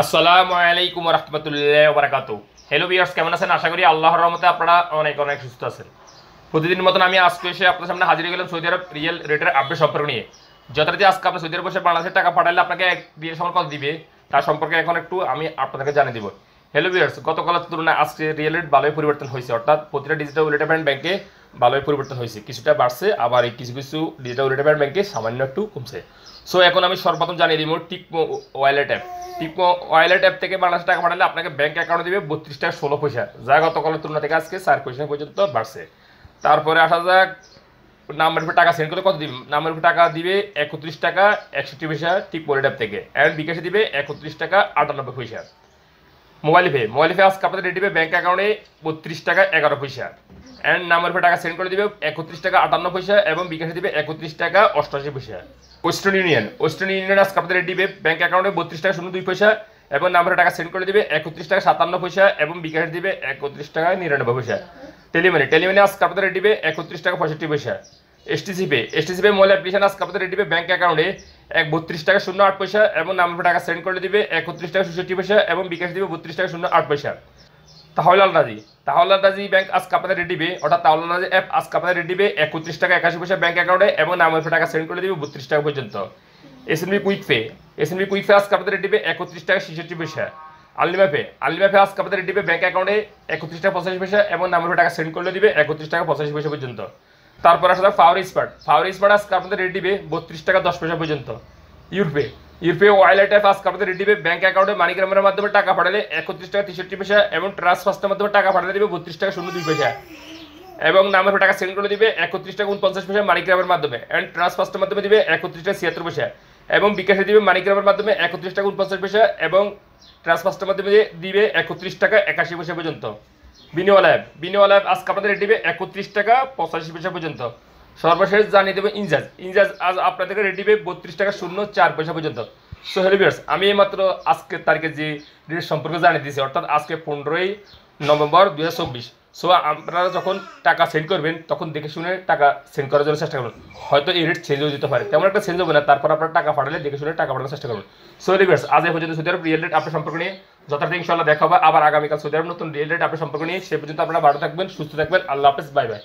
আসসালামু আলাইকুম ওয়া রাহমাতুল্লাহি ওয়া বারাকাতুহু। হ্যালো ভিউয়ার্স, কেমন আছেন? আশা করি আল্লাহর রহমতে আপনারা অনেক অনেক সুস্থ আছেন। প্রতিদিনের মতন আমি আজকে এসে আপনাদের সামনে হাজির হয়ে গেলাম সৌদি আরব রিয়েল রেটের আপডেট সম্পর্ক নিয়ে। যথারীতি আজকে আপনি সৌদি আরব বসে বাংলাদেশের টাকা পাঠালে আপনাকে এক রিয়েল সম্পর্ক কত দিবে তার সম্পর্কে এখন একটু আমি আপনাদেরকে জানিয়ে দিব। হ্যালো ভিউয়ার্স, গতকালের তুলনায় আজকে রিয়েল রেট ভালোই পরিবর্তন হয়েছে, অর্থাৎ প্রতিটা ডিজিটাল ওয়ালেট ব্যাংকে ভালোই পরিবর্তন হয়েছে। কিছুটা বাড়ছে, আবার এই কিছু কিছু ডিজিটাল ওয়ালেট ব্যাংকে সামান্য একটু কমছে। সো এখন আমি সর্বপ্রথম জানিয়ে দিব টিকমো ওয়ালেট অ্যাপ। টিকমো ওয়ালেট অ্যাপ থেকে বাংলাদেশ টাকা পাঠালে আপনাকে ব্যাংক অ্যাকাউন্টে দিবে 32 টাকা 16 পয়সা, যা গতকালের তুলনা থেকে আজকে 4 পয়সা পর্যন্ত বাড়ছে। তারপরে আসা যাক নাম্বার উপরে টাকা সেন্ড করলে কত দিবে। নাম্বার উপরে টাকা দিবে 31 টাকা 61 পয়সা টিকমো ওয়ালেট অ্যাপ থেকে, অ্যান্ড বিকাশে দিবে 31 টাকা 98 পয়সা। মোবাইল পে আজকে আপনাদের রেট দিবে ব্যাংক অ্যাকাউন্টে 32 টাকা 11 পয়সা, অ্যান্ড নাম্বার উপরে টাকা সেন্ড করে দিবে 31 টাকা 58 পয়সা এবং বিকাশে দিবে 31 টাকা 88 পয়সা। ওয়েস্টার্ন ইউনিয়ন আজকে আপনাদের রেট দিবে ব্যাংক অ্যাকাউন্টে 32 টাকা 02 পয়সা এবং নাম্বারে টাকা সেন্ড করে দিবে 31 টাকা 57 পয়সা এবং বিকাশে দিবে 31 টাকা 99 পয়সা। টেলিমানি আজকে আপনাদের রেট দিবে 31 টাকা 65 পয়সা। এসটিসি পে মোবাইল অ্যাপ্লিকেশন আজকে আপনাদের রেট দিবে ব্যাংক অ্যাকাউন্টে 32 টাকা 08 পয়সা এবং নাম্বারে টাকা সেন্ড করে দিবে 31 টাকা 66 পয়সা এবং বিকাশ দিবে 32 টাকা 08 পয়সা। তাহলে আলরাজি ব্যাংক আজকে আপনাদের রেট দিবে, অর্থাৎ তাহলে আলরাজি অ্যাপ আজকে আপনাদের রেট দিবে 31 টাকা 81 পয়সা ব্যাংক অ্যাকাউন্টে এবং নাম্বারে টাকা সেন্ড করে দিবে 32 টাকা পর্যন্ত। এসএনবি কুইক পে আজকে আপনাদের রেট দিবে 31 টাকা 66 পয়সা। আনলিমা পে আজকে আপনাদের রেট দিবে ব্যাংক অ্যাকাউন্টে 31 টাকা 85 পয়সা এবং নাম্বারে টাকা সেন্ড করে দিবে 31 টাকা 85 পয়সা পর্যন্ত। তারপর আসলে ফাওয়ার স্মার্ট আজকে আপনাদের রেট দিবে 32 টাকা 10 পয়সা পর্যন্ত। ইউরপে ওয়ালেট অ্যাপ আজকে আপনাদের রেট দিবে ব্যাংক অ্যাকাউন্টে মানিগ্রামের মাধ্যমে টাকা পাঠালে 31 টাকা 63 পয়সা এবং ট্রান্সফারের মাধ্যমে টাকা পাঠালে দিবে 32 টাকা 02 পয়সা এবং নামের টাকা সেন্ড করে দিবে 31 টাকা 49 পয়সা মানিগ্রামের মাধ্যমে, এন্ড ট্রান্সফারের মাধ্যমে দিবে 31 টাকা 76 পয়সা এবং বিকাশে দিবে মানিগ্রামের মাধ্যমে 31 টাকা 49 পয়সা এবং ট্রান্সফারের মাধ্যমে দিবে 31 টাকা 81 পয়সা পর্যন্ত। বিনিওয়ালা অ্যাপ আজকে আপনাদের রেট দিবে 31 টাকা 85 পয়সা পর্যন্ত। সর্বশেষ জানিয়ে দেবে ইনজাজ আজ আপনাদেরকে রেট দিবে 32 টাকা 04 পয়সা পর্যন্ত। সো হ্যালো ভিউয়ার্স, আমি এইমাত্র আজকের তারিখে যে রেট সম্পর্কে জানিয়ে দিয়েছি, অর্থাৎ আজকে 15ই নভেম্বর 2024। সো আপনারা যখন টাকা সেন্ড করবেন তখন দেখে শুনে টাকা সেন্ড করার জন্য চেষ্টা করুন। হয়তো এই রেট চেঞ্জ হয়ে যেতে পারে, তেমন একটা চেঞ্জ হবে না, তারপর আপনারা টাকা পাঠালে দেখে শুনে টাকা পাঠানোর চেষ্টা করুন। সো হ্যালো ভিউয়ার্স, আজ এই পর্যন্ত সৌদি আরব রিয়েল রেট আপনার সম্পর্ক নিয়ে যথার্থ ইনশাআল্লাহ দেখা হবে আবার আগামীকাল সৌদি আরব নতুন রিয়েল রেট আপনার সম্পর্ক নিয়ে। সে পর্যন্ত আপনারা ভালো থাকবেন, সুস্থ থাকবেন। আল্লাহ হাফেজ, বাই বাই।